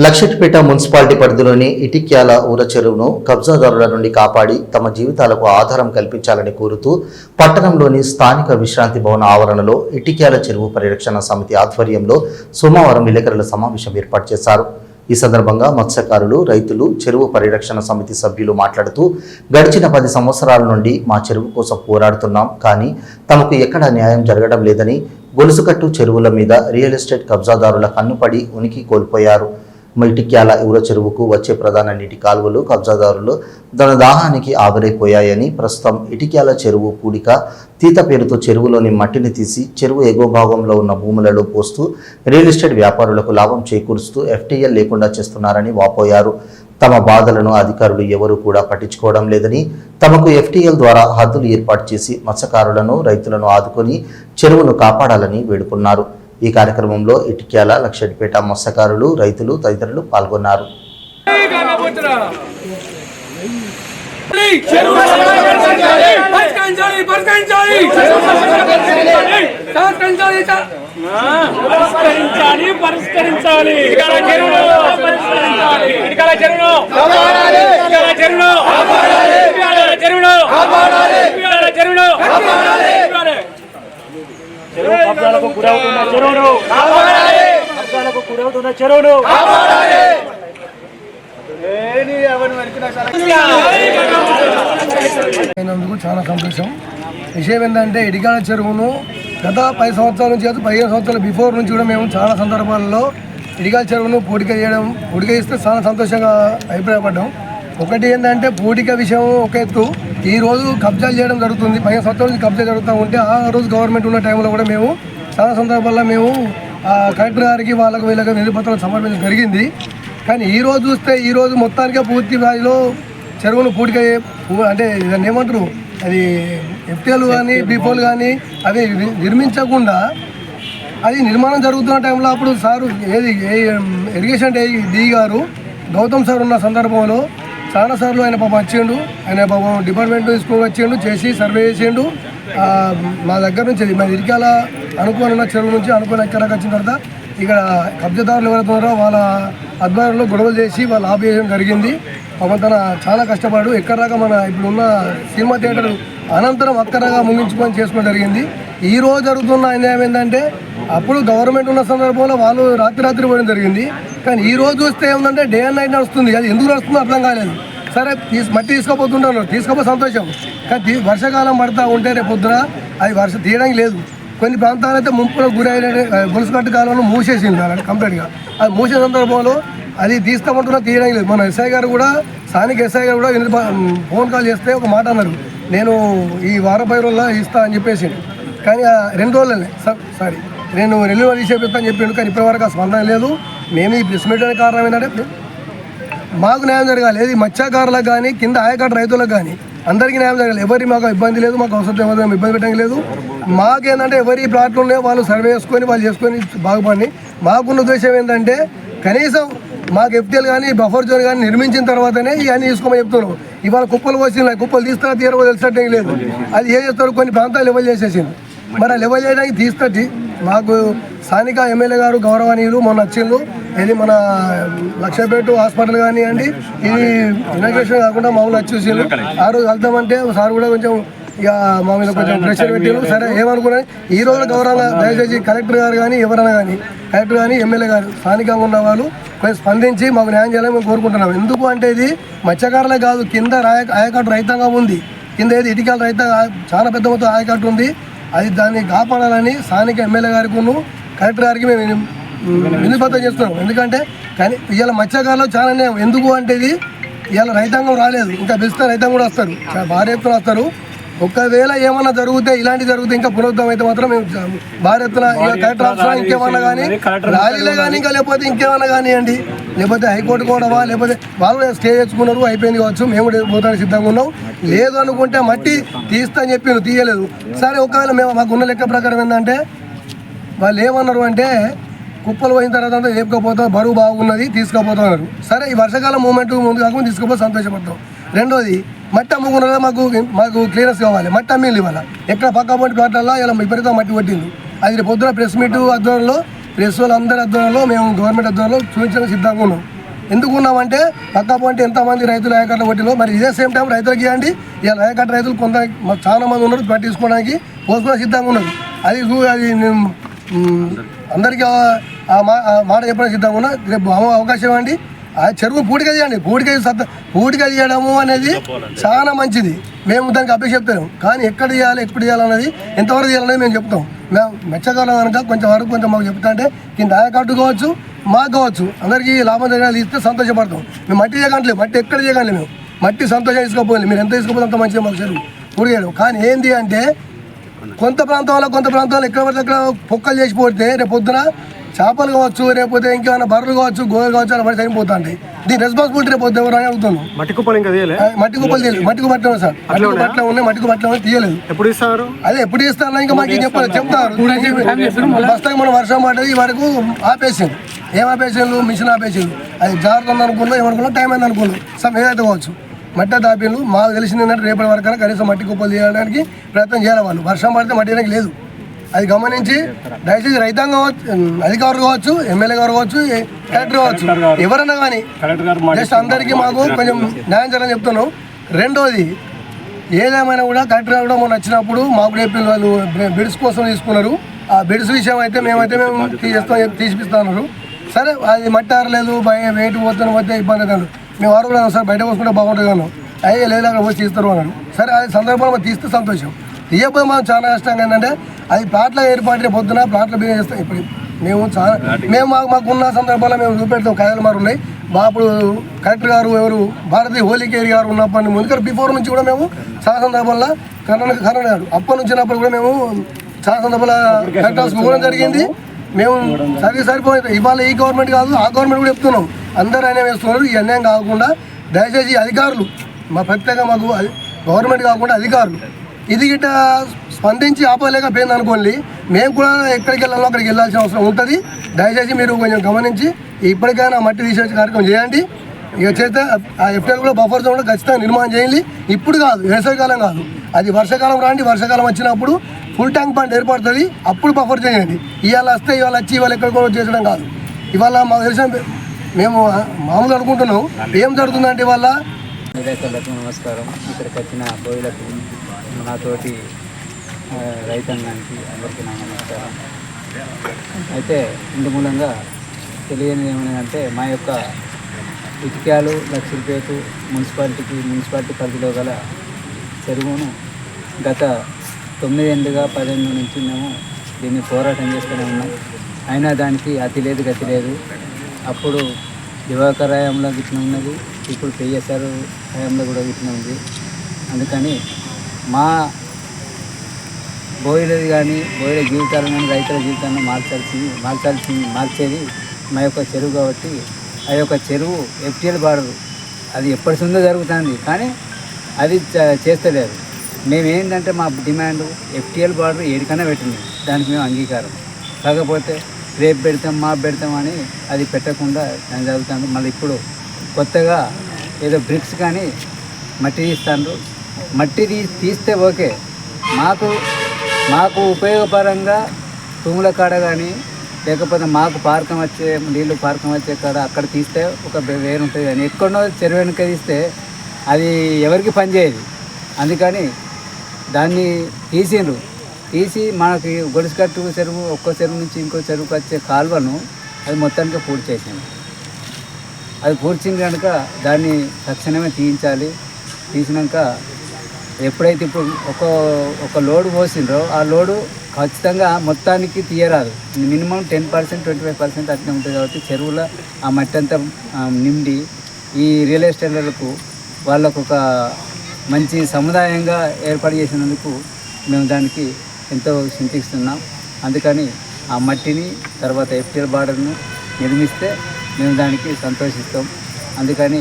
Luxettipet municipality పరిధిలోని ఇటిక్యాల ఊర చెరువును కబ్జాదారుల నుండి కాపాడి తమ జీవితాలకు ఆధారం కల్పించాలని కోరుతూ పట్టణంలోని స్థానిక విశ్రాంతి భవన ఆవరణలో ఇటిక్యాల చెరువు పరిరక్షణ సమితి ఆధ్వర్యంలో సోమవారం విలేకరుల సమావేశం ఏర్పాటు చేశారు. ఈ సందర్భంగా మత్స్యకారులు, రైతులు, చెరువు పరిరక్షణ సమితి సభ్యులు మాట్లాడుతూ గడిచిన 10 సంవత్సరాల నుండి మా చెరువు కోసం పోరాడుతున్నాం, కానీ తమకు ఎక్కడా న్యాయం జరగడం లేదని గొలుసుకట్టు చెరువుల మీద రియల్ ఎస్టేట్ కబ్జాదారుల కన్నుపడి ఉనికి కోల్పోయారు. ఇటిక్యాల ఊర చెరువుకు వచ్చే ప్రధాన నీటి కాలువలు కబ్జాదారులు తన దాహానికి ఆవిరైపోయాయని, ప్రస్తుతం ఇటిక్యాల చెరువు పూడిక తీత పేరుతో చెరువులోని మట్టిని తీసి చెరువు ఎగువ భాగంలో ఉన్న భూములలో పోస్తూ రియల్ ఎస్టేట్ వ్యాపారులకు లాభం చేకూరుస్తూ FTL లేకుండా చేస్తున్నారని వాపోయారు. తమ బాధలను అధికారులు ఎవరూ కూడా పట్టించుకోవడం లేదని, తమకు FTL ద్వారా హద్దులు ఏర్పాటు చేసి మత్స్యకారులను, రైతులను ఆదుకొని చెరువును కాపాడాలని వేడుకున్నారు. ఈ కార్యక్రమంలో ఇటిక్యాల, లక్షెట్పేట మత్స్యకారులు, రైతులు తదితరులు పాల్గొన్నారు. కబ్జాలకు గురవుతున్న చెరువును కబ్జాలకు గురవుతున్న చెరువును చాలా సంతోషం. విషయం ఏంటంటే ఇటిక్యాల చెరువును గత 10 సంవత్సరాల నుంచి 15 సంవత్సరాల బిఫోర్ నుంచి కూడా మేము చాలా సందర్భాల్లో ఇటిక్యాల చెరువును పూడిక ఇస్తే చాలా సంతోషంగా అభిప్రాయపడ్డాం. ఒకటి ఏంటంటే పూడిక విషయం ఒక ఎత్తు, ఈ రోజు కబ్జాలు చేయడం జరుగుతుంది. 15 సంవత్సరాల నుంచి కబ్జా జరుగుతూ ఉంటే ఆ రోజు గవర్నమెంట్ ఉన్న టైంలో కూడా మేము చాలా సందర్భాల్లో మేము కలెక్టర్ గారికి వీళ్ళకి నిలుపత్రాలు సమర్పించడం జరిగింది. కానీ ఈ రోజు చూస్తే ఈ రోజు మొత్తానికే పూర్తి స్థాయిలో చెరువును పూడిక అంటే దాన్ని ఏమంటారు, అది FTL కానీ బీఫోల్ కానీ అవి నిర్మించకుండా అది నిర్మాణం జరుగుతున్న టైంలో అప్పుడు సారు ఇరిగేషన్ డి గారు గౌతమ్ సార్ ఉన్న సందర్భంలో చాలాసార్లు ఆయన పాపం వచ్చిండు. ఆయన పాపం డిపార్ట్మెంట్ తీసుకొని వచ్చిండు, చేసి సర్వే చేసిండు. మా దగ్గర నుంచి మా ఇటిక్యాల అనుకోని ఉన్న చెరువు నుంచి అనుకోని ఎక్కడికి వచ్చిన తర్వాత ఇక్కడ కబ్జాదారులు ఎవరైతే ఉన్నారో వాళ్ళ ఆధ్వర్యంలో గొడవలు చేసి వాళ్ళు ఆపేయడం జరిగింది. పాపం తన చాలా కష్టపడు ఎక్కడదాకా మన ఇప్పుడు ఉన్న సినిమా థియేటర్ అనంతరం అక్కడగా ముగించుకొని చేసుకోవడం జరిగింది. ఈ రోజు జరుగుతున్న అన్యాయం ఏంటంటే అప్పుడు గవర్నమెంట్ ఉన్న సందర్భంలో వాళ్ళు రాత్రి పోవడం జరిగింది. కానీ ఈ రోజు చూస్తే ఏముందంటే డే అండ్ నైట్ నడుస్తుంది. అది ఎందుకు నడుస్తుందో అర్థం కాలేదు. సరే మట్టి తీసుకుపోతుంటాను, తీసుకుపో సంతోషం. కానీ వర్షాకాలం పడతా ఉంటే రేపు పొద్దున అది వర్షం తీయడానికి లేదు. కొన్ని ప్రాంతాలు అయితే ముంపులో గురైన గొలుసుకట్టు కాలంలో మూసేసింది అలాంటి కంప్లీట్గా. అది మూసే సందర్భంలో అది తీసుకోమంటున్నా తీయడానికి లేదు. మన SI గారు కూడా స్థానిక SI గారు కూడా ఫోన్ కాల్ చేస్తే ఒక మాట అన్నారు, నేను ఈ వారం 10 రోజుల్లో ఇస్తా అని చెప్పేసి. కానీ 2 రోజులనే సారీ నేను రెన్యువల్ చేపిస్తా అని చెప్పిండు. కానీ ఇప్పటివరకు ఆ స్పందన లేదు. మేము ఈ ప్రెస్ మీట్ అనే కారణం ఏంటంటే మాకు న్యాయం జరగాలి. ఏది మత్స్యకారులకు కానీ కింద ఆయకట్టు రైతులకు కానీ అందరికీ న్యాయం జరగాలి. ఎవరికి మాకు ఇబ్బంది లేదు, మాకు అవసరం ఇబ్బంది పెట్టడం లేదు. మాకేంటంటే ఎవరి ప్లాట్లు ఉన్నాయో వాళ్ళు సర్వే చేసుకొని వాళ్ళు చేసుకొని బాగుపడి. మాకున్న ఉద్దేశం ఏంటంటే కనీసం మాకు FTL కానీ బఫర్ జోన్ కానీ నిర్మించిన తర్వాతనే ఇవన్నీ తీసుకోమని చెప్తున్నాం. ఇవాళ కుప్పలు వచ్చినాయి, కుప్పలు తీస్తారా తీరవో తెలిసినట్టే లేదు. అది ఏం చేస్తారు, కొన్ని ప్రాంతాలు లెవెల్ చేసేసింది. మరి ఆ లెవెల్ చేయడానికి తీస్తట్టి మాకు స్థానిక ఎమ్మెల్యే గారు గౌరవనీయులు మొన్న వచ్చిండ్రు. ఇది మన లక్షపేట హాస్పిటల్ కానివ్వండి, ఇది ఇనాగ్రేషన్ కాకుండా మామూలు వచ్చి చూసిండ్రు. ఆ రోజు వెళ్తామంటే సార్ కూడా కొంచెం ఇక మా మీద కొంచెం ప్రెషర్ పెట్టారు. సరే ఏమనుకున్నా ఈ రోజు గౌరవంగా దయచేసి కలెక్టర్ గారు కానీ ఎవరైనా కానీ కలెక్టర్ కానీ ఎమ్మెల్యే గారు స్థానికంగా ఉన్న వాళ్ళు కొంచెం స్పందించి మాకు న్యాయం చేయాలని మేము కోరుకుంటున్నాం. ఎందుకు అంటే ఇది మత్స్యకారులే కాదు, కింద ఆయకట్టు రైతాంగం ఉంది. కింద ఏది ఇటిక్యాల రైతాంగం చాలా పెద్ద మొత్తం ఆయకట్టు ఉంది. అది దాన్ని కాపాడాలని స్థానిక ఎమ్మెల్యే గారికి కలెక్టర్ గారికి మేము వినతిపత్రం చేస్తున్నాం. ఎందుకంటే కానీ ఇవాళ మత్స్యకారులు చాలా అన్యాయం. ఎందుకు అంటే ఇది ఇవాళ రైతాంగం రాలేదు, ఇంకా పిలిస్తే రైతాంగం కూడా వస్తారు, భారీ ఎత్తున వస్తారు. ఒకవేళ ఏమన్నా జరిగితే ఇలాంటివి జరిగితే ఇంకా పునరుద్ధం అయితే మాత్రం మేము భారీ ఎత్తున కలెక్టర్ ఆఫీస్ ఇంకేమన్నా కానీ ర్యాలీలే కానీ ఇంకా లేకపోతే ఇంకేమన్నా కానివ్వండి, లేకపోతే హైకోర్టు కూడా లేకపోతే వాళ్ళు స్టే తెచ్చుకున్నారు, అయిపోయింది కావచ్చు, మేము కూడా పోతానికి సిద్ధంగా ఉన్నాం. లేదు అనుకుంటే మట్టి తీస్తా అని చెప్పి తీయలేదు. సరే ఒకవేళ మేము మాకున్న లెక్క ప్రకారం ఏంటంటే వాళ్ళు ఏమన్నారు అంటే కుప్పలు పోయిన తర్వాత లేపుకపోతాం, బరువు బాగున్నది తీసుకుపోతున్నారు. సరే ఈ వర్షాకాలం మూమెంట్ ముందు కాకుండా తీసుకుపోతే సంతోషపడతాం. రెండోది మట్టి అమ్ముకున్నదా మాకు క్లియరెన్స్ కావాలి. మట్టి అమ్మేళ్ళు ఇవ్వాలి. ఎక్కడ పక్క పంటి ప్లాట్లలో ఇలా విపరీతం మట్టి కొట్టింది. అది పొద్దున ప్రెస్ మీట్ ఆధ్వర్యంలో ప్రెస్ వాళ్ళందరి ఆధ్వర్యంలో మేము గవర్నమెంట్ ఆధ్వర్యంలో చూపించడానికి సిద్ధంగా ఉన్నాం. ఎందుకు ఉన్నామంటే పక్క పోంటే ఎంతమంది రైతులు ఆయకట్ల కొట్టిలో మరి ఇదే సేమ్ టైం రైతులకి ఇవ్వండి. ఇలా ఆయకట్ట రైతులు కొంత చాలా మంది ఉన్నారు పట్టించుకోవడానికి పోసుకోవడానికి సిద్ధంగా ఉన్నారు. అది నేను అందరికీ ఆ మాట చెప్పడానికి సిద్ధంగా ఉన్నా. రేపు అవకాశం ఇవ్వండి. ఆ చెరువు పూడిక చేయండి. పూడిక చేయడము అనేది చాలా మంచిది. మేము దానికి అప్పేసి చెప్తాం. కానీ ఎక్కడ చేయాలి ఎప్పుడు చేయాలన్నది ఎంతవరకు చేయాలనేది మేము చెప్తాం. మేము మెచ్చగలం కనుక కొంచెం వరకు కొంచెం మాకు చెప్తా అంటే కింద ఆయకట్టు కావచ్చు మాకు కావచ్చు అందరికీ లాభం జరిగేది ఇస్తే సంతోషపడతాం. మేము మట్టి చేయగలలేదు. మట్టి ఎక్కడ చేయగలి మేము మట్టి సంతోషం తీసుకోపోయింది. మీరు ఎంత తీసుకోపోతే అంత మంచిగా మాకు చెరువు పూడి చేయడం. కానీ ఏంది అంటే కొంత ప్రాంతంలో ఎక్కడ పడితే అక్కడ పొక్కలు చేసిపోతే రేపు పొద్దున చేపలు కావచ్చు లేకపోతే ఇంకేమైనా బర్రెలు కావచ్చు గోయలు కావచ్చు అలా పడి చనిపోతాయి. దీని రెస్పాన్సిబిలిటీ రేపు పొద్దు ఎవరు అని అడుగుతున్నాం. మట్టి కుప్పలు తీయలేదు సార్. మట్టికు బట్టలు తీయలేదు. ఎప్పుడు ఇస్తారు అదే ఎప్పుడు ఇస్తారో ఇంకా మాకు చెప్తారు. ప్రస్తుతం మనం వర్షం పడ్డది వరకు ఆపేసింది. ఏం ఆపేసిండ్రు? మిషన్ ఆపేసిండ్రు. అది జాగ్రత్త అనుకున్నాం ఏమనుకున్నాం టైం అయింది అనుకున్నాం. సమ్ ఏదైతే కావచ్చు మట్టి దాపిండ్రు. మాకు తెలిసింది ఏంటంటే రేపటి వరకు కనీసం మట్టి కుప్పలు తీయడానికి ప్రయత్నం చేయాలి. వాళ్ళు వర్షం పడితే మట్టి వేయడానికి లేదు. అది గమనించి దయచేసి రైతాంగం అధికారులు కావచ్చు ఎమ్మెల్యే గారు కావచ్చు కలెక్టర్ కావచ్చు ఎవరైనా కానీ జస్ట్ అందరికీ మాకు కొంచెం న్యాయం చేయాలని చెప్తున్నాం. రెండోది ఏదేమైనా కూడా కలెక్టర్ గారు కూడా మొన్న వచ్చినప్పుడు మాకు రేపు వాళ్ళు బిడ్స్ కోసం తీసుకున్నారు. ఆ బిడ్స్ విషయం అయితే మేము తీసిపిస్తున్నారు. సరే అది మట్టి ఆరలేదు వెయిట్ పోతే ఇబ్బంది కాదు. మేము వారు కూడా సార్ బయట పోసుకుంటే బాగుంటుంది అన్నాం. అయ్యే లేదు అక్కడ పోయి తీస్తారు అన్నాడు. సరే అది సందర్భంలో తీస్తే సంతోషం. తీయకపోతే మనం చాలా కష్టంగా ఏంటంటే అది ప్లాట్ల ఏర్పాటు పొద్దున ప్లాట్లు బిజినెస్ చేస్తాం. ఇప్పుడు మేము మాకున్న సందర్భాల్లో మేము చూపెడతాం. కాయలు మారు ఉన్నాయి. అప్పుడు కలెక్టర్ గారు ఎవరు భారతీయ హోలీకేరి గారు ఉన్నప్పటి ముందు బిఫోర్ నుంచి కూడా మేము చాలా సందర్భాల్లో కరోనా గారు అప్పటి నుంచినప్పుడు కూడా మేము చాలా సందర్భాల్లో కలెక్టర్ హౌస్కి పోవడం జరిగింది. మేము సరిపోయింది. ఇవాళ ఈ గవర్నమెంట్ కాదు ఆ గవర్నమెంట్ కూడా చెప్తున్నాం. అందరూ అయినా వేస్తున్నారు. ఈ అన్యాయం కాకుండా దయచేసి అధికారులు ప్రత్యేకంగా మాకు గవర్నమెంట్ కాకుండా అధికారులు ఇది గిట్ట స్పందించి ఆపలేకపోయింది అనుకోండి. మేము కూడా ఎక్కడికి వెళ్ళాలో అక్కడికి వెళ్ళాల్సిన అవసరం ఉంటుంది. దయచేసి మీరు కొంచెం గమనించి ఇప్పటికైనా మట్టి తీసేసే కార్యక్రమం చేయండి. ఇక చేస్తే ఆ ఎఫ్టీఎల్ కూడా బఫర్ జోన్ కూడా ఖచ్చితంగా నిర్మాణం చేయాలి. ఇప్పుడు కాదు వేసవికాలం కాదు అది వర్షాకాలం రాండి. వర్షాకాలం వచ్చినప్పుడు ఫుల్ ట్యాంక్ బండ్ ఏర్పడుతుంది. అప్పుడు బఫర్ చేయండి. ఇవాళ వస్తే ఇవాళ వచ్చి ఇవాళ ఎక్కడికో చేసడం కాదు. ఇవాళ మాకు తెలిసిన మేము మామూలు అనుకుంటున్నాం. ఏం జరుగుతుందంటే ఇవాళ విలేకరులకు నమస్కారం. ఇక్కడికి వచ్చిన బోయిలకు నాతోటి రైతాంగానికి అందరికీ నా నమస్కారం. అయితే ఇందు మూలంగా తెలియనిది ఏమనంటే మా యొక్క ఇటిక్యాలు లక్ష్మీపేట మున్సిపాలిటీ పరిధిలో గల చెరువును గత 9 ఏళ్ళుగా 10 ఏళ్ళ నుంచి మేము దీన్ని పోరాటం చేస్తూనే ఉన్నాం. అయినా దానికి అతి లేదు గతి లేదు. అప్పుడు దివాకర్ హయాంలో గిట్ల ఉన్నది. ఇప్పుడు పిఎస్ఆర్ హయాంలో కూడా గిట్ల ఉంది. అందుకని మా బోయిలది కానీ బోయిల జీవితాలను కానీ రైతుల జీవితాలను మార్చేది మా యొక్క చెరువు కాబట్టి ఆ యొక్క చెరువు ఎఫ్టీఎల్ బార్డర్ అది ఎప్పటి నుండో జరుగుతుంది. కానీ అది చేస్తలేరు. మేమేంటంటే మా డిమాండ్ ఎఫ్టీఎల్ బార్డర్ ఏడికైనా పెట్టింది. దానికి మేము అంగీకారం. కాకపోతే రేపు పెడతాం అని అది పెట్టకుండా దాన్ని జరుగుతుంది. మళ్ళీ ఇప్పుడు కొత్తగా ఏదో బ్రిక్స్ కానీ మట్టి తీస్తాను. మట్టి తీస్తే ఓకే. మాకు ఉపయోగపరంగా తూముల కాడ కానీ లేకపోతే మాకు నీళ్ళు పార్కం వచ్చే కాడ అక్కడ తీస్తే ఒక వేరు ఉంటుంది. కానీ ఎక్కడో చెరువు వెనుక తీస్తే అది ఎవరికి పనిచేయదు. అందుకని దాన్ని తీసి మనకి గొలుసుకట్టు చెరువు ఒక్కో చెరువు నుంచి ఇంకో చెరువుకి వచ్చే కాలువను అది మొత్తానికి పూర్తి చేసింది. అది పూడ్చింది కనుక దాన్ని తక్షణమే తీయించాలి. తీసినాక ఎప్పుడైతే ఇప్పుడు ఒక లోడు పోసిండ్రో ఆ లోడు ఖచ్చితంగా మొత్తానికి తీయరాదు. మినిమం 10% 25% అట్లా ఉంటుంది. కాబట్టి చెరువులో ఆ మట్టి అంతా నిండి ఈ రియల్ ఎస్టేట్లకు వాళ్ళకు ఒక మంచి సముదాయంగా ఏర్పాటు చేసినందుకు మేము దానికి ఎంతో చింతిస్తున్నాం. అందుకని ఆ మట్టిని తర్వాత ఎఫ్టీఎల్ బార్డర్ను నిర్మిస్తే మేము దానికి సంతోషిస్తాం. అందుకని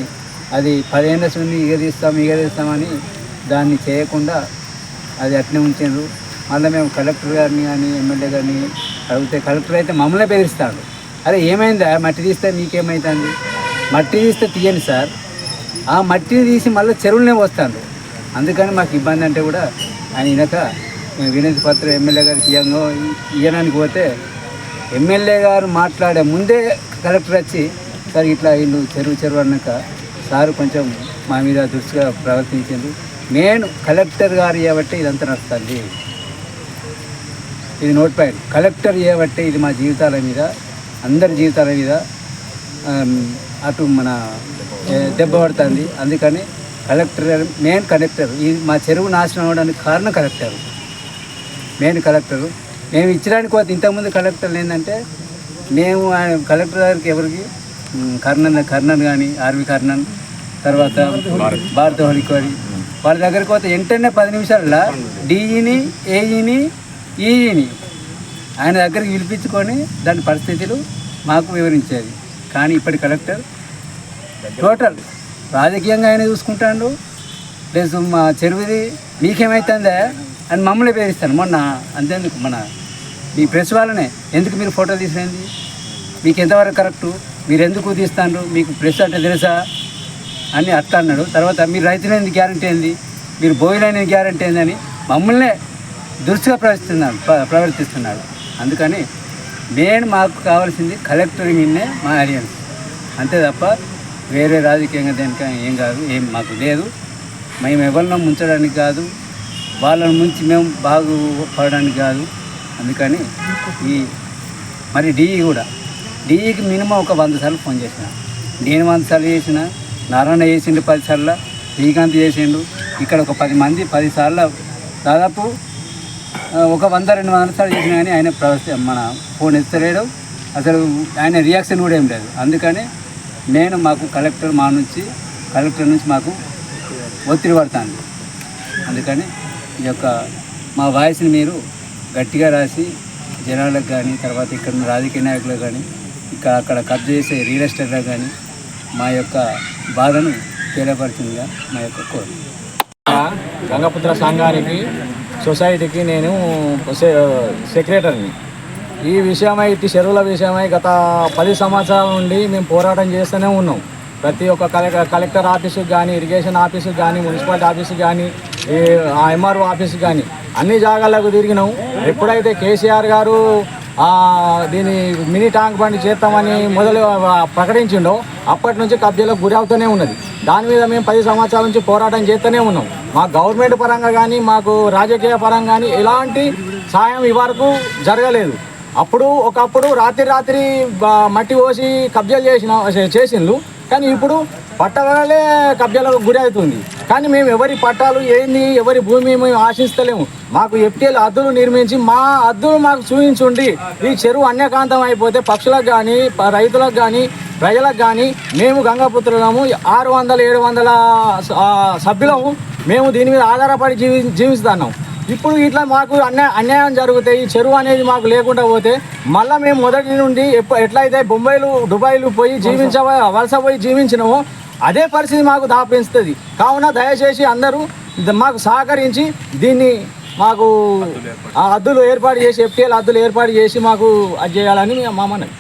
అది 10 ఏళ్ళ నుండి ఇగదీస్తామని దాన్ని చేయకుండా అది అట్నే ఉంచారు. మళ్ళీ మేము కలెక్టర్ గారిని కానీ ఎమ్మెల్యే గారిని అడిగితే కలెక్టర్ అయితే మమ్మల్ని బెదిరిస్తాడు. అరే ఏమైందా మట్టి తీస్తే మీకేమవుతుంది? మట్టి తీస్తే తీయండి సార్. ఆ మట్టిని తీసి మళ్ళీ చెరువులనే వస్తాడు. అందుకని మాకు ఇబ్బంది అంటే కూడా ఆయన వినక మేము వినతి పత్రం ఎమ్మెల్యే గారికి ఇయ్యడానికి పోతే ఎమ్మెల్యే గారు మాట్లాడే ముందే కలెక్టర్ వచ్చి సార్ ఇట్లా వీళ్ళు చెరువు అన్నాక సారు కొంచెం మా మీద దృష్టిగా ప్రవర్తించింది. నేను కలెక్టర్ గారు చేయబట్టే ఇదంతా నడుస్తుంది. ఇది నోట్ పాయింట్. కలెక్టర్ చేయబట్టే ఇది మా జీవితాల మీద, అందరి జీవితాల మీద అటు మన దెబ్బ పడుతుంది. అందుకని కలెక్టర్ మెయిన్ కలెక్టర్ ఈ మా చెరువు నాశనం అవ్వడానికి కారణం కలెక్టర్, మెయిన్ కలెక్టరు. మేము ఇచ్చడానికి పోతే ఇంతకుముందు కలెక్టర్లు ఏంటంటే మేము కలెక్టర్ గారికి ఎవరికి కర్ణన్ కానీ ఆర్వి కర్ణన్, తర్వాత భారత హోలికోరి వాళ్ళ దగ్గరికి పోతే వెంటనే 10 నిమిషాలలో డిఈని ఏఈని ఈఈని ఆయన దగ్గరికి పిలిపించుకొని దాని పరిస్థితులు మాకు వివరించేది. కానీ ఇప్పటి కలెక్టర్ టోటల్ రాజకీయంగా ఆయన చూసుకుంటాడు, ప్లస్ మా చెరువుది మీకేమవుతుందా అని మమ్మల్ని పేరిస్తాను. మొన్న అంతేందుకు మన మీ ప్రెస్ వాళ్ళనే ఎందుకు మీరు ఫోటో తీసినది, మీకు ఎంతవరకు కరెక్టు, మీరు ఎందుకు తీస్తాను, మీకు ప్రెస్ అంటే తెలుసా అని అట్లా అన్నాడు. తర్వాత మీరు రైతులేని గ్యారంటీ ఏంది, మీరు బోయిలేని గ్యారంటీ ఏందని మమ్మల్నే దురుసుగా ప్రవర్తిస్తున్నాడు. అందుకని మాకు కావాల్సింది కలెక్టర్ మీదనే మా అలియన్స్, అంతే తప్ప వేరే రాజకీయంగా దేనిక ఏం కాదు, ఏం మాకు లేదు. మేము ఎవరినో ముంచడానికి కాదు, వాళ్ళని ముంచి మేము బాగుపడడానికి కాదు. అందుకని మరి డిఈకి మినిమం ఒక 100 సార్లు ఫోన్ చేసిన, నేను 100 సార్లు చేసిన, నారాయణ చేసిండు 10 సార్లు, శ్రీకాంత్ చేసిండు, ఇక్కడ ఒక 10 మంది 10 సార్లు దాదాపు ఒక 100-200 సార్లు చేసినా కానీ ఆయన మన ఫోన్ ఎత్తలేడు, అసలు ఆయన రియాక్షన్ కూడా ఏం లేదు. అందుకని మాకు కలెక్టర్ నుంచి మాకు ఒత్తిడి పడుతుంది. అందుకని ఈ యొక్క మా వాయిస్ని మీరు గట్టిగా రాసి జనాలకు కానీ, తర్వాత ఇక్కడ ఉన్న రాజకీయ నాయకులకు కానీ, అక్కడ కబ్జా చేసే రియల్ ఎస్టేట్లకు కానీ మా యొక్క బాధను తెలియపరిచిందిగా మా యొక్క కోరిక. గంగపుత్ర సంఘానికి సొసైటీకి నేను సెక్రటరీని. ఈ విషయమై ఇటు చెరువుల విషయమై గత 10 సంవత్సరాల నుండి మేము పోరాటం చేస్తూనే ఉన్నాం. ప్రతి ఒక్క కలెక్టర్ ఆఫీసుకి కానీ, ఇరిగేషన్ ఆఫీసుకి కానీ, మున్సిపాలిటీ ఆఫీసుకి కానీ, ఎంఆర్ఓ ఆఫీసుకి కానీ అన్ని జాగాలకు తిరిగినాం. ఎప్పుడైతే కేసీఆర్ గారు దీని మినీ ట్యాంక్ బండి చేస్తామని ప్రకటించిండో అప్పటి నుంచి కబ్జాలకు గురి అవుతూనే ఉన్నది. దాని మీద మేము 10 సంవత్సరాల నుంచి పోరాటం చేస్తూనే ఉన్నాం. మా గవర్నమెంట్ పరంగా కానీ, మాకు రాజకీయ పరంగా కానీ ఎలాంటి సాయం ఇవరకు జరగలేదు. ఒకప్పుడు రాత్రి మట్టి పోసి కబ్జాలు చేసిండ్రు, కానీ ఇప్పుడు పట్టాలే కబ్జాలకు గురి అవుతుంది. కానీ మేము ఎవరి పట్టాలు ఏంది, ఎవరి భూమి మేము ఆశిస్తలేము. మాకు ఎఫ్టీఎల్ హద్దులు నిర్మించి మా హద్దులు మాకు చూపించుండి ఈ చెరువు అన్యకాంతం అయిపోతే పక్షులకు కానీ, రైతులకు కానీ, ప్రజలకు కానీ మేము గంగాపుత్రులము 600-700 సభ్యులము మేము దీని మీద ఆధారపడి జీవిస్తున్నాం. ఇప్పుడు ఇట్లా మాకు అన్యాయం జరుగుతాయి. ఈ చెరువు అనేది మాకు లేకుండా పోతే మళ్ళీ మేము మొదటి నుండి ఎట్లయితే బొంబాయిలు దుబాయ్లు పోయి వలస పోయి జీవించినామో అదే పరిస్థితి మాకు దాపించుతుంది. కావున దయచేసి అందరూ మాకు సహకరించి దీన్ని మాకు హద్దులు ఏర్పాటు చేసి, ఎఫ్టీఎల్ హద్దులు ఏర్పాటు చేసి మాకు అది చేయాలని మా మనవి.